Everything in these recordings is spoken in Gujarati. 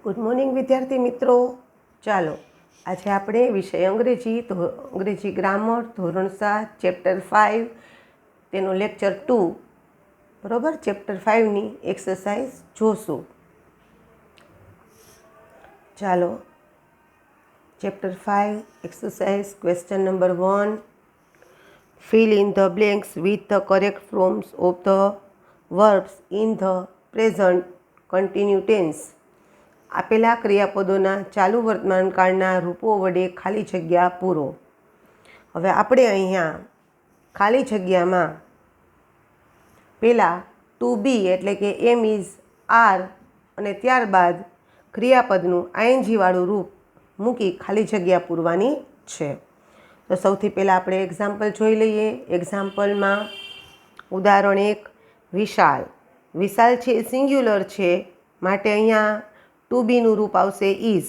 ગુડ મોર્નિંગ વિદ્યાર્થી મિત્રો. ચાલો આજે આપણે વિષય અંગ્રેજી ગ્રામર ધોરણ 7 ચેપ્ટર 5 તેનો લેક્ચર 2 બરાબર ચેપ્ટર 5ની એક્સરસાઇઝ જોશું. ચાલો chapter 5 exercise question number 1. fill in the blanks with the correct forms of the verbs in the present continuous tense. આપેલા ક્રિયાપદોના ચાલુ વર્તમાનકાળના રૂપો વડે ખાલી જગ્યા પૂરો. હવે આપણે અહીંયા ખાલી જગ્યામાં પહેલાં ટુ બી એટલે કે એમ ઇઝ આર અને ત્યારબાદ ક્રિયાપદનું આઈએનજીવાળું રૂપ મૂકી ખાલી જગ્યા પૂરવાની છે. તો સૌથી પહેલાં આપણે એક્ઝામ્પલ જોઈ લઈએ. એક્ઝામ્પલમાં ઉદાહરણ 1, વિશાલ. વિશાલ છે એ સિંગ્યુલર છે, માટે અહીંયા ટુ બીનું રૂપ આવશે ઇઝ.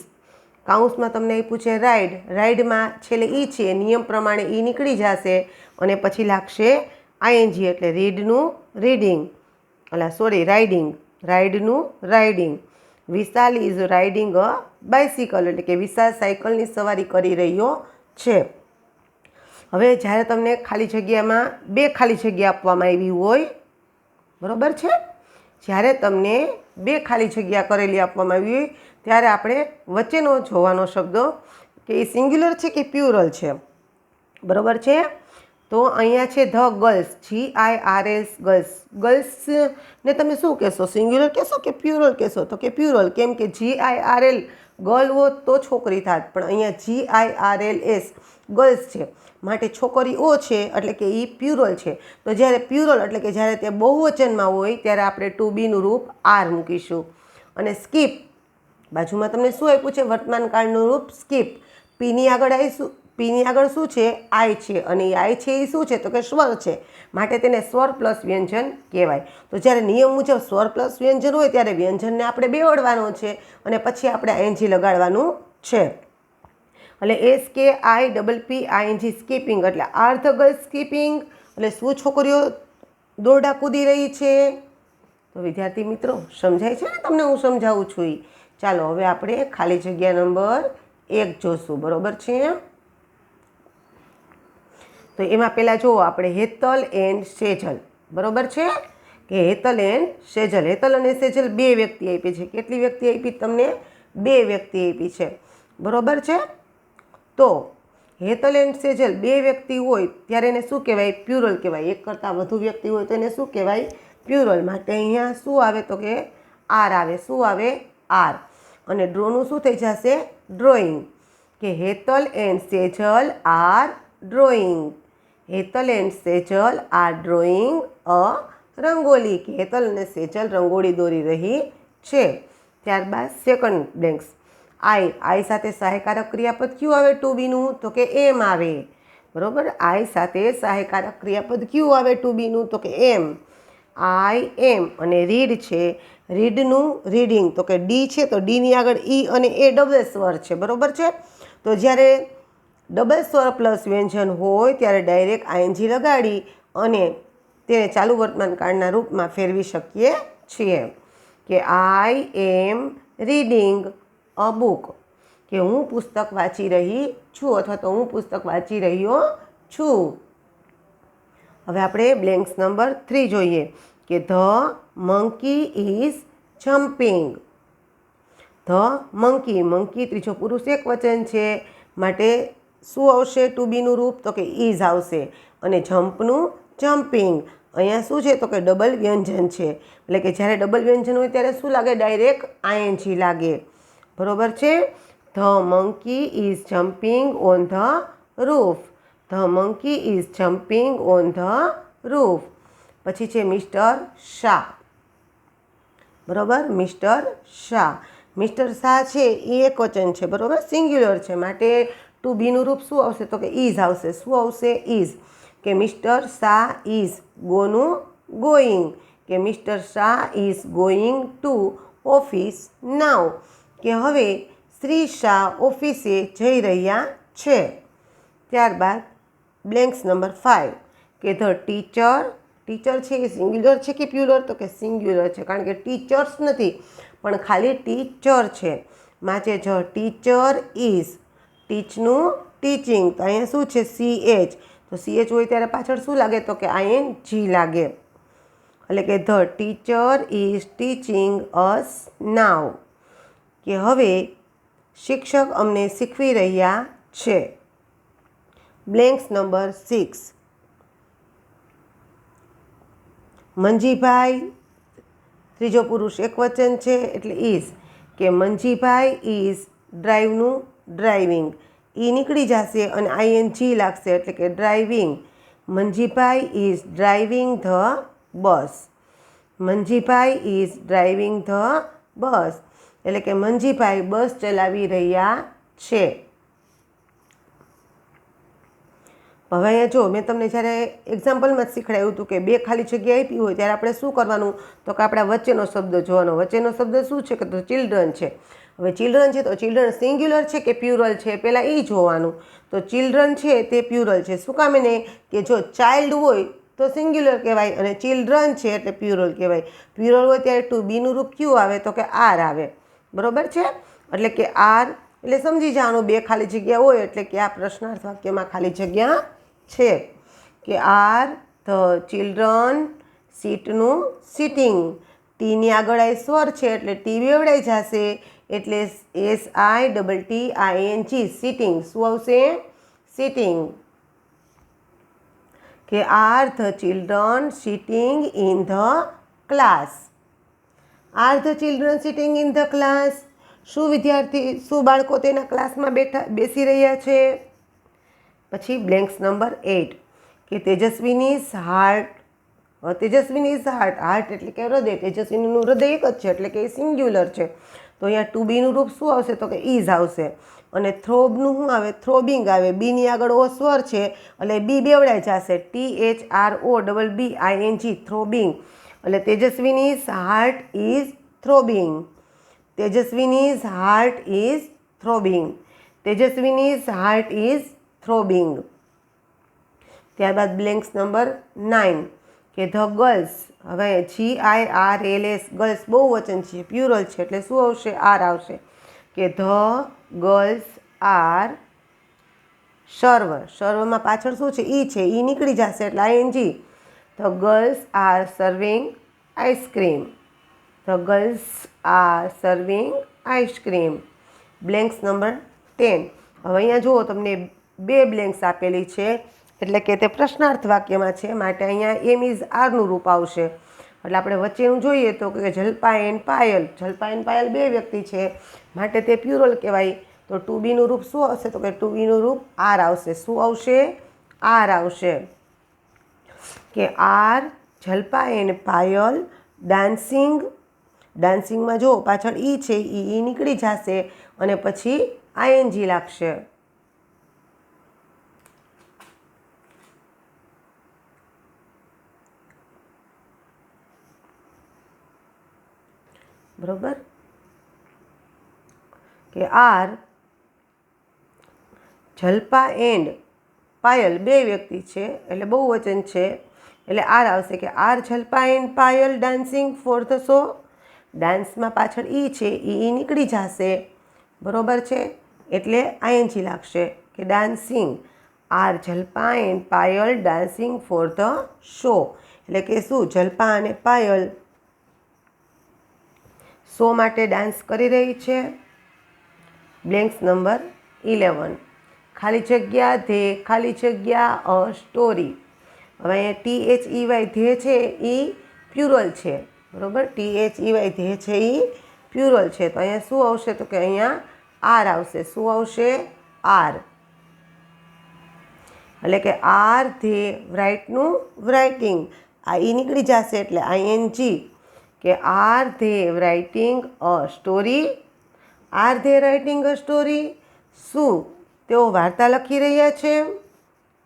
કાઉન્સમાં તમને આપ્યું છે રાઇડ. રાઇડમાં છેલ્લે ઈ છે, નિયમ પ્રમાણે ઈ નીકળી જશે અને પછી લાગશે આઈએનજી એટલે રીડનું રીડિંગ, રાઇડિંગ. રાઇડનું riding. Vishal is riding a bicycle એટલે કે વિશાલ સાયકલની સવારી કરી રહ્યો છે. હવે જ્યારે તમને ખાલી જગ્યામાં બે ખાલી જગ્યા આપવામાં આવી હોય, બરાબર છે, જ્યારે તમને બે ખાલી જગ્યા કરેલી આપવામાં આવી હોય ત્યારે આપણે વચ્ચેનો જોવાનો શબ્દ કે એ સિંગ્યુલર છે કે પ્યુરલ છે, બરાબર છે. તો અહીંયા છે ધ ગર્લ્સ, GIRLS ગર્લ્સ. ગર્લ્સને તમે શું કહેશો? સિંગ્યુલર કહેશો કે પ્યુરલ કહેશો? તો કે પ્યુરલ, કેમ કે GIRL ગર્લ હોત તો છોકરી થાત, પણ અહીંયા GIRLS ગર્લ્સ છે માટે છોકરીઓ છે એટલે કે એ પ્યુરલ છે. તો જ્યારે પ્યુરલ એટલે કે જ્યારે તે બહુવચનમાં હોય ત્યારે આપણે ટુ બીનું રૂપ આર મૂકીશું. અને સ્કીપ, બાજુમાં તમને શું આપ્યું છે? વર્તમાનકાળનું રૂપ સ્કીપ. પીની આગળ શું છે? આઈ છે, અને એ આઈ છે એ શું છે? તો કે સ્વર છે, માટે તેને સ્વર પ્લસ વ્યંજન કહેવાય. તો જ્યારે નિયમ મુજબ સ્વર પ્લસ વ્યંજન હોય ત્યારે વ્યંજનને આપણે બેવડવાનો છે અને પછી આપણે આઈએનજી લગાડવાનું છે. એટલે SKIPPING સ્કીપિંગ એટલે આર ધ ગર્લ્સ સ્કીપિંગ એટલે શું છોકરીઓ દોરડા કૂદી રહી છે? તો વિદ્યાર્થી મિત્રો સમજાય છે ને તમને હું સમજાવું છું એ? ચાલો હવે આપણે ખાલી જગ્યા નંબર 1 જોશું, બરાબર છે. તો એમાં પહેલાં જુઓ આપણે હેતલ એન્ડ સેજલ, બરાબર છે કે હેતલ એન્ડ સેજલ. હેતલ અને સેજલ બે વ્યક્તિ આપી છે. કેટલી વ્યક્તિ આપી તમને? બે વ્યક્તિ આપી છે, બરાબર છે. તો હેતલ એન્ડ સેજલ બે વ્યક્તિ હોય ત્યારે એને શું કહેવાય? પ્યુરલ કહેવાય. એક કરતાં વધુ વ્યક્તિ હોય તો એને શું કહેવાય? પ્યુરલ. માટે અહીંયા શું આવે? તો કે આર આવે. શું આવે? આર. અને ડ્રોનું શું થઈ જશે? ડ્રોઈંગ. કે Hetal and Sejal are drawing. Hetal and Sejal are drawing a rangoli. કે હેતલ અને સેજલ રંગોળી દોરી રહી છે. ત્યારબાદ સેકન્ડ બ્લેન્ક્સ. આઈ સાથે સહાયકારક ક્રિયાપદ ક્યું આવે ટુ બીનું? તો કે એમ આવે, બરાબર. આઈ સાથે સહાયકારક ક્રિયાપદ ક્યું આવે ટુ બીનું? તો કે એમ. આઈ એમ. અને રીડ છે, રીડનું રીડિંગ. તો કે ડી છે તો ડીની આગળ ઈ અને એ ડબલ સ્વર છે, બરાબર છે. તો જ્યારે ડબલ સ્વર પ્લસ વ્યંજન હોય ત્યારે ડાયરેક્ટ આઈએનજી લગાડી અને તેને ચાલુ વર્તમાનકાળના રૂપમાં ફેરવી શકીએ છીએ. કે આઈ એમ રીડિંગ અ બુક. કે હું પુસ્તક વાંચી રહી છું અથવા તો હું પુસ્તક વાંચી રહ્યો છું. હવે આપણે બ્લેન્ક્સ નંબર 3 જોઈએ. કે the monkey is jumping. The monkey, monkey ત્રીજો પુરુષ એક વચન છે માટે શું આવશે ટુ બીનું રૂપ? તો કે ઇઝ આવશે. અને જમ્પનું જમ્પિંગ. અહીંયા શું છે? તો કે ડબલ વ્યંજન છે, એટલે કે જ્યારે ડબલ વ્યંજન હોય ત્યારે શું લાગે? ડાયરેક્ટ આઈએનજી લાગે, બરાબર છે. The monkey is jumping on the roof. The monkey is jumping on the roof. પછી છે મિસ્ટર શાહ, બરાબર. મિસ્ટર શાહ. મિસ્ટર શાહ છે એ એક વચન છે, બરાબર, સિંગ્યુલર છે, માટે ટુ બીનું રૂપ શું આવશે? તો કે ઇઝ આવશે. શું આવશે? ઇઝ. કે મિસ્ટર શાહ ઇઝ ગોઈંગ. કે mister Shah is going to office now. કે હવે શ્રી શાહ ઓફિસે જઈ રહ્યા છે. ત્યારબાદ બ્લેન્ક્સ નંબર 5. કે ધ ટીચર. ટીચર છે એ સિંગ્યુલર છે કે પ્યુલર? તો કે સિંગ્યુલર છે, કારણ કે ટીચર્સ નથી પણ ખાલી ટીચર છે, માચે જ ટીચર ઇઝ, ટીચનું ટીચિંગ, તો અહીંયા શું છે CH, તો CH હોય ત્યારે પાછળ શું લાગે તો કે ING લાગે, એટલે કે ધ ટીચર ઇઝ ટીચિંગ અસ નાવ, કે હવે શિક્ષક અમને શીખવી રહ્યા છે. Blanks number 6. મંજીભાઈ, ત્રીજો પુરુષ એકવચન છે એટલે ઇઝ, કે મંજીભાઈ ઇઝ ડ્રાઈવનું ડ્રાઇવિંગ, ઈ નીકળી જશે અને ING લાગશે એટલે કે driving. Manjibhai is driving the bus, Manjibhai is driving the bus, એટલે કે મંજીભાઈ બસ ચલાવી રહ્યા છે. હવે અહીંયા જો મેં તમને જ્યારે એક્ઝામ્પલમાં જ શીખવાડ્યું હતું કે બે ખાલી જગ્યા આપી હોય ત્યારે આપણે શું કરવાનું, તો કે આપણા વચ્ચેનો શબ્દ જોવાનો. વચ્ચેનો શબ્દ શું છે કે તો ચિલ્ડ્રન છે. હવે ચિલ્ડ્રન છે તો ચિલ્ડ્રન સિંગ્યુલર છે કે પ્યુરલ છે, પહેલાં એ જોવાનું. તો ચિલ્ડ્રન છે તે પ્યુરલ છે. શું કામ એને, કે જો ચાઇલ્ડ હોય તો સિંગ્યુલર કહેવાય અને ચિલ્ડ્રન છે એટલે પ્યુરલ કહેવાય. પ્યુરલ હોય ત્યારે ટુ બીનું રૂપ ક્યુ આવે તો કે આર આવે, બરાબર છે. એટલે કે આર એટલે સમજી જવાનું બે ખાલી જગ્યા હોય એટલે કે આ પ્રશ્નાર્થ વાક્યમાં ખાલી જગ્યા છે. કે આર ધ ચિલ્ડ્રન સીટનું સિટિંગ, ટીની આગળ આ સ્વર છે એટલે ટી બેવડાઈ જશે એટલે SITTING સિટિંગ, શું આવશે સિટિંગ. કે are the children sitting in the class, are the children sitting in the class, શું વિદ્યાર્થી, શું બાળકો તેના ક્લાસમાં બેસી રહ્યા છે. પછી બ્લેન્ક્સ નંબર 8. કે તેજસ્વીની હાર્ટ, તેજસ્વીની હાર્ટ, હાર્ટ એટલે કે હૃદય, તેજસ્વીનું હૃદય એક જ છે એટલે કે એ સિંગ્યુલર છે. તો અહીંયા ટુ બીનું રૂપ શું આવશે તો કે ઇઝ આવશે. અને થ્રોબનું શું આવે, થ્રોબિંગ આવે, બીની આગળ ઓ સ્વર છે એટલે બી બેવડાઈ જશે, THROBBING થ્રોબિંગ, એટલે Tejaswini heart is throbbing, Tejaswini heart is throbbing, Tejaswini heart is throbbing. ત્યારબાદ બ્લેન્ક્સ નંબર 9. કે ધ ગર્લ્સ, હવે GIRLS ગર્લ્સ બહુ વચન છે, પ્યુરલ છે એટલે શું આવશે આર આવશે. કે ધ ગર્લ્સ આર સર્વ, સર્વમાં પાછળ શું છે ઈ છે, ઈ નીકળી જશે એટલે ING. The girls are serving ice cream, the girls are serving ice cream. Blanks number 10. હવે અહીંયા જુઓ તમને બે બ્લેન્ક્સ આપેલી છે એટલે કે તે પ્રશ્નાર્થ વાક્યમાં છે માટે અહીંયા એમ ઇઝ આરનું રૂપ આવશે. એટલે આપણે વચ્ચેનું જોઈએ તો કે જલ્પા એન્ડ પાયલ, જલ્પા એન્ડ પાયલ બે વ્યક્તિ છે માટે તે પ્યુરલ કહેવાય. તો ટુ બીનું રૂપ શું આવશે તો કે ટુ બીનું રૂપ આર આવશે. શું આવશે આર આવશે. કે are Jalpa and Payal dancing, ડાન્સિંગમાં જો પાછળ ઈ છે ઈ નીકળી જશે અને પછી ING લાગશે. બરોબર. કે આર જલ્પા એન્ડ પાયલ બે વ્યક્તિ છે એટલે બહુ વચન છે એટલે આર આવશે. કે are Jalpa and Payal dancing for the show, ડાન્સમાં પાછળ ઈ છે ઈ નીકળી જશે, બરોબર છે એટલે ING લાગશે. કે dancing, are Jalpa and Payal dancing for the show, એટલે કે શું જલ્પા અને પાયલ શો માટે ડાન્સ કરી રહી છે. Blanks number 11. ખાલી જગ્યા ધે, ખાલી જગ્યા અ સ્ટોરી. હવે અહીંયા THEY ધે છે એ પ્યુરલ છે, બરાબર. THEY ધે છે એ પ્યુરલ છે તો અહીંયા શું આવશે તો કે અહીંયા આર આવશે. શું આવશે આર. એટલે કે આર ધે રાઇટનું રાઇટિંગ, આ ઈ નીકળી જશે એટલે ING. કે R they writing a story, R they writing a story, શું તેઓ વાર્તા લખી રહ્યા છે.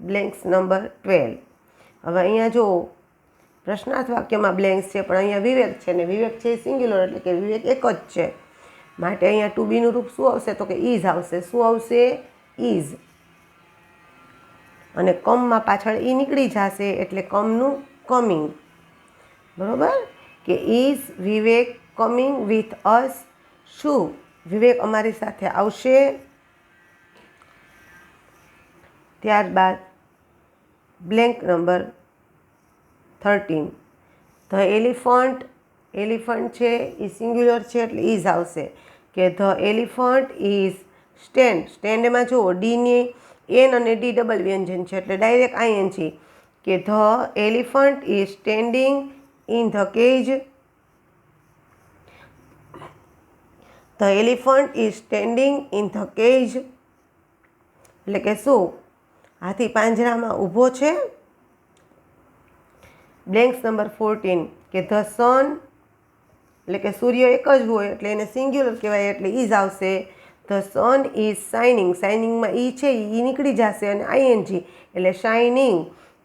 Blanks number 12. હવે અહીંયા જો પ્રશ્નાર્થ વાક્યમાં બ્લેન્ક્સ છે પણ અહીંયા વિવેક છે ને વિવેક છે સિંગ્યુલર એટલે કે વિવેક એક જ છે માટે અહીંયા ટુ બીનું રૂપ શું આવશે તો કે ઇઝ આવશે. શું આવશે ઇઝ. અને કમમાં પાછળ ઈ નીકળી જશે એટલે કમનું કમિંગ, બરાબર. કે is Vivek coming with us? શું વિવેક અમારી સાથે આવશે? ત્યારબાદ blank number 13, the elephant. Elephant છે એ સિંગ્યુલર છે એટલે ઇઝ આવશે કે ધ એલિફન્ટ ઇઝ સ્ટેન્ડ. સ્ટેન્ડમાં જુઓ ડીની એન અને ડી ડબલ વ્યંજન છે એટલે ડાયરેક્ટ આઈએનજી કે the elephant is standing in the cage. The elephant is standing in the cage એટલે કે શું હાથી પાંજરામાં ઊભો છે. બ્લેન્ક્સ નંબર 14 કે ધ સન એટલે કે સૂર્ય એક જ હોય એટલે એને સિંગ્યુલર કહેવાય એટલે ઇઝ આવશે. The sun is shining. શાઇનિંગમાં ઈ છે ઈ નીકળી જશે અને આઈએનજી એટલે shining.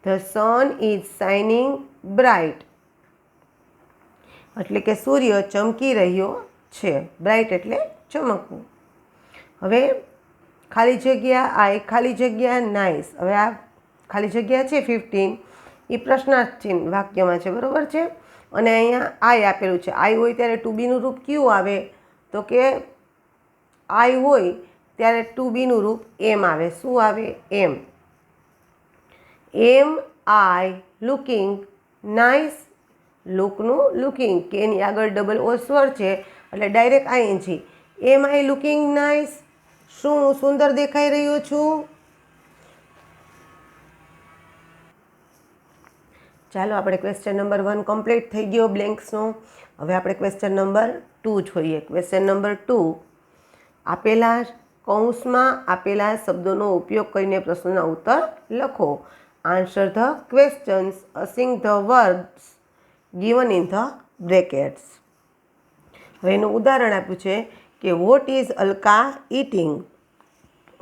The sun is shining bright એટલે કે સૂર્ય ચમકી રહ્યો છે. બ્રાઇટ એટલે ચમકવું. હવે ખાલી જગ્યા આ એક ખાલી જગ્યા નાઇસ. હવે આ ખાલી જગ્યા છે 15 એ પ્રશ્નાર્થ ચિહ્ન વાક્યમાં છે, બરાબર છે. અને અહીંયા આઈ આપેલું છે. આઈ હોય ત્યારે ટુ બીનું રૂપ કયું આવે? તો કે આઈ હોય ત્યારે ટુ બીનું રૂપ એમ આવે. શું આવે? એમ. એમ આઈ લુકિંગ નાઇસ? લુકનું લુકિંગ કે એની આગળ ડબલ ઓ સ્વર છે એટલે ડાયરેક્ટ આઈએનજી. એમ આઈ લુકિંગ નાઇસ? શું હું સુંદર દેખાઈ રહ્યો છું? ચાલો આપણે ક્વેશ્ચન નંબર 1 કમ્પ્લીટ થઈ ગયો બ્લેન્ક્સનો. હવે આપણે ક્વેશ્ચન નંબર 2 જોઈએ. ક્વેશ્ચન નંબર 2, આપેલા કૌંસમાં આપેલા શબ્દોનો ઉપયોગ કરીને પ્રશ્નોના ઉત્તર લખો. Answer the questions using the words given in the brackets. હવે એનું ઉદાહરણ આપ્યું છે કે what is Alka eating?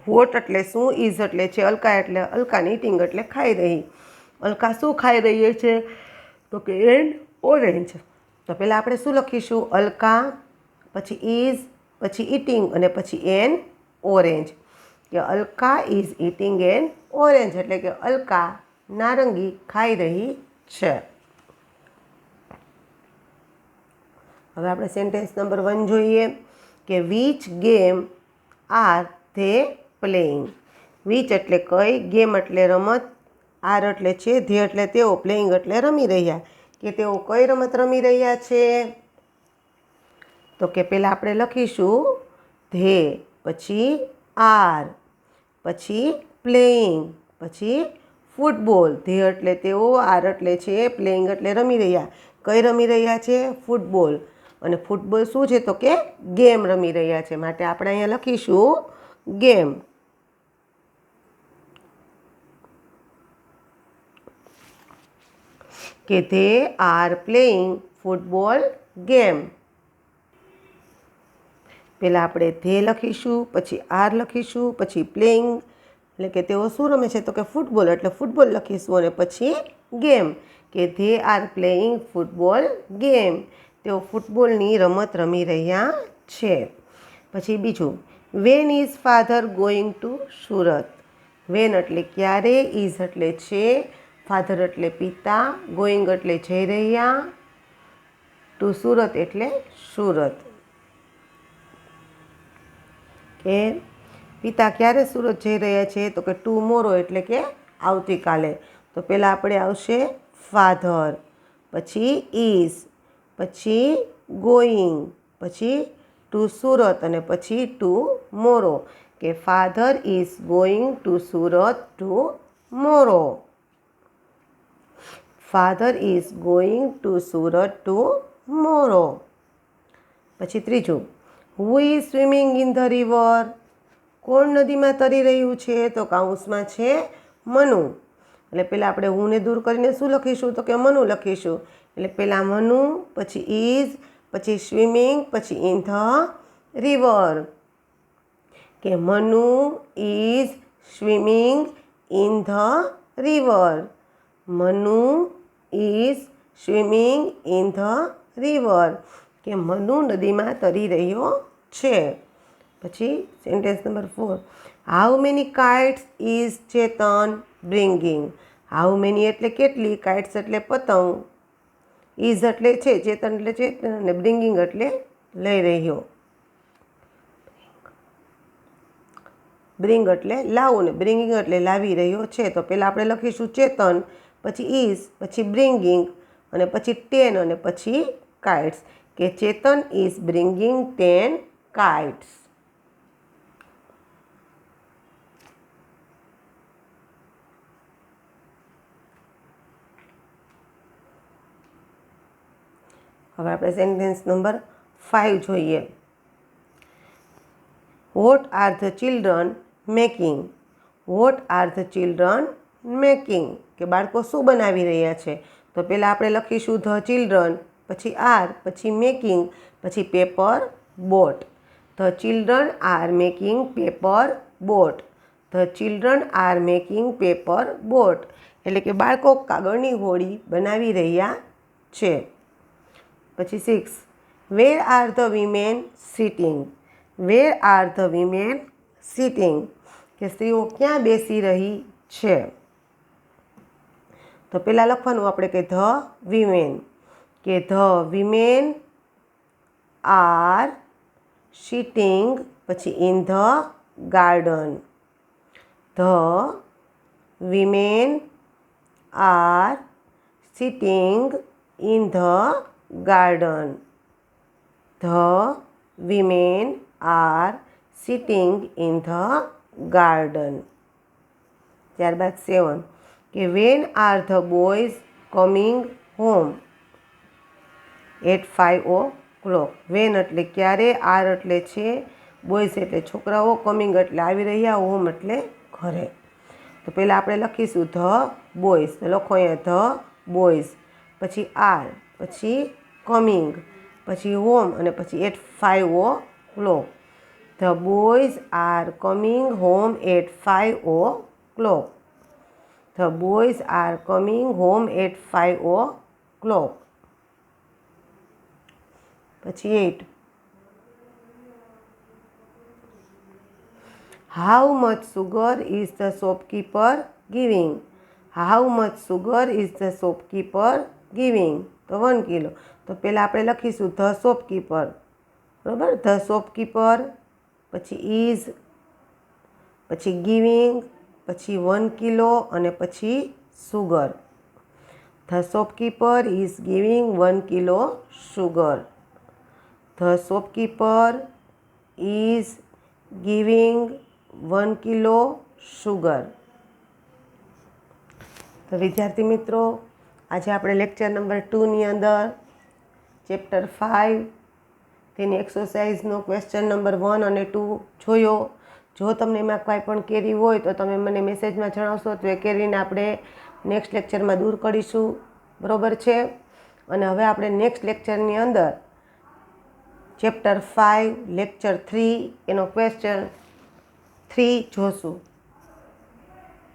What એટલે શું, ઇઝ એટલે છે અલકા એટલે અલકાને, ઇટિંગ એટલે ખાઈ રહી. અલકા શું ખાઈ રહી છે? તો કે એન ઓરેન્જ. તો પહેલાં આપણે શું લખીશું? અલકા, પછી ઇઝ, પછી ઇટિંગ અને પછી એન ઓરેન્જ. કે Alka is eating an orange એટલે કે અલકા નારંગી ખાઈ રહી છે. હવે આપણે સેન્ટેન્સ નંબર 1 જોઈએ કે which game R they playing? Which એટલે કઈ, ગેમ એટલે રમત, આર એટલે છે, ધે એટલે તેઓ, પ્લેઇંગ એટલે રમી રહ્યા. કે તેઓ કઈ રમત રમી રહ્યા છે? તો કે પહેલાં આપણે લખીશું ધે, પછી આર, પછી પ્લેઇંગ, પછી ફૂટબોલ. ધે એટલે તેઓ, આર એટલે છે, પ્લેઇંગ એટલે રમી રહ્યા. કઈ રમી રહ્યા છે? ફૂટબોલ. અને ફૂટબોલ શું છે? તો કે ગેમ રમી રહ્યા છે. માટે આપણે અહીંયા લખીશું ગેમ. કે they are playing football game. પહેલાં આપણે ધે લખીશું, પછી આર લખીશું, પછી પ્લેઇંગ એટલે કે તેઓ શું રમે છે? તો કે ફૂટબોલ એટલે ફૂટબોલ લખીશું અને પછી ગેમ. કે they are playing football game. તેઓ ફૂટબોલની રમત રમી રહ્યા છે. પછી બીજું, when is father going to Surat? When એટલે ક્યારે, ઇઝ એટલે છે, ફાધર એટલે પિતા, ગોઈંગ એટલે જઈ રહ્યા, ટુ સુરત એટલે સુરત. કે પિતા ક્યારે સુરત જઈ રહ્યા છે? તો કે ટુમોરો એટલે કે આવતીકાલે. તો પહેલાં આપણે આવશે ફાધર, પછી ઇઝ, પછી ગોઈંગ, પછી ટુ સુરત અને પછી ટુમોરો. કે father is going to Surat tomorrow. Father is going to Surat tomorrow. પછી ત્રીજું, who is swimming in the river? કોણ નદીમાં તરી રહ્યું છે? તો કૌંસમાં છે મનુ. એટલે પહેલાં આપણે હુંને દૂર કરીને શું લખીશું? તો કે મનુ લખીશું. એટલે પહેલાં મનુ, પછી ઇઝ, પછી સ્વિમિંગ, પછી ઇન ધ રિવર. કે Manu is swimming in the river. Manu is swimming in the river. કે મનુ નદીમાં તરી રહ્યો છે. પછી sentence number 4, how many kites is Chetan bringing? How many એટલે કેટલી, કાઇટ્સ એટલે પતંગ, ઇઝ એટલે છે, ચેતન એટલે ચેતન, અને બ્રિંગિંગ એટલે લઈ રહ્યો. બ્રિંગ એટલે લાવવું ને બ્રિંગિંગ એટલે લાવી રહ્યો છે. તો પહેલાં આપણે લખીશું ચેતન, પછી ઇઝ, પછી બ્રિંગિંગ, અને પછી 10 અને પછી કાઇટ્સ, કે ચેતન ઇઝ બ્રિંગિંગ 10 કાઇટ્સ. હવે આપણે સેન્ટેન્સ નંબર 5 જોઈએ. What are the children making? What are the children making, કે બાળકો શું બનાવી રહ્યા છે? તો પહેલાં આપણે લખીશું ધ ચિલ્ડ્રન, પછી આર, પછી મેકિંગ, પછી paper boat. The children are making paper boat. The children are making paper boat, એટલે કે બાળકો કાગળની હોડી બનાવી રહ્યા છે. પછી 6. Where are the women sitting? Where are the women sitting, કે સ્ત્રીઓ ક્યાં બેસી રહી છે? તો પહેલાં લખવાનું આપણે કે ધ વિમેન, કે ધ વિમેન આર સિટિંગ, પછી in the garden. The women are sitting in the garden. The women are sitting in the garden. ત્યારબાદ 7, કે when are the boys coming home at 5 o'clock? When એટલે ક્યારે, આર એટલે છે, બોયઝ એટલે છોકરાઓ, કમિંગ એટલે આવી રહ્યા, હોમ એટલે ઘરે. તો પહેલાં આપણે લખીશું ધ બોયઝ. તો લખો અહીંયા ધ બોયઝ, પછી આર, પછી કમિંગ, પછી હોમ, અને પછી at 5 o'clock. The boys are coming home at 5 o'clock. The boys are coming home at 5 o'clock. પછી 8. How much sugar is the shopkeeper giving? How much sugar is the shopkeeper giving? તો 1 કિલો. તો પહેલાં આપણે લખીશું ધ શોપકીપર, બરાબર? ધ શોપકીપર, પછી ઇઝ, પછી ગિવિંગ, પછી 1 કિલો, અને પછી sugar. The shopkeeper is giving 1 kilo sugar. The shopkeeper is giving 1 kilo sugar. તો વિદ્યાર્થી મિત્રો, આજે આપણે લેક્ચર નંબર 2ની અંદર ચેપ્ટર 5 તેની એક્સરસાઇઝનો ક્વેશ્ચન નંબર 1 અને 2 જોયો. જો તમને એમાં કાંઈ પણ કેરી હોય તો તમે મને મેસેજમાં જણાવશો, તો એ કેરીને આપણે નેક્સ્ટ લેક્ચરમાં દૂર કરીશું, બરાબર છે? અને હવે આપણે નેક્સ્ટ લેક્ચરની અંદર ચેપ્ટર 5 લેક્ચર 3 એનો ક્વેશ્ચન 3 જોશું.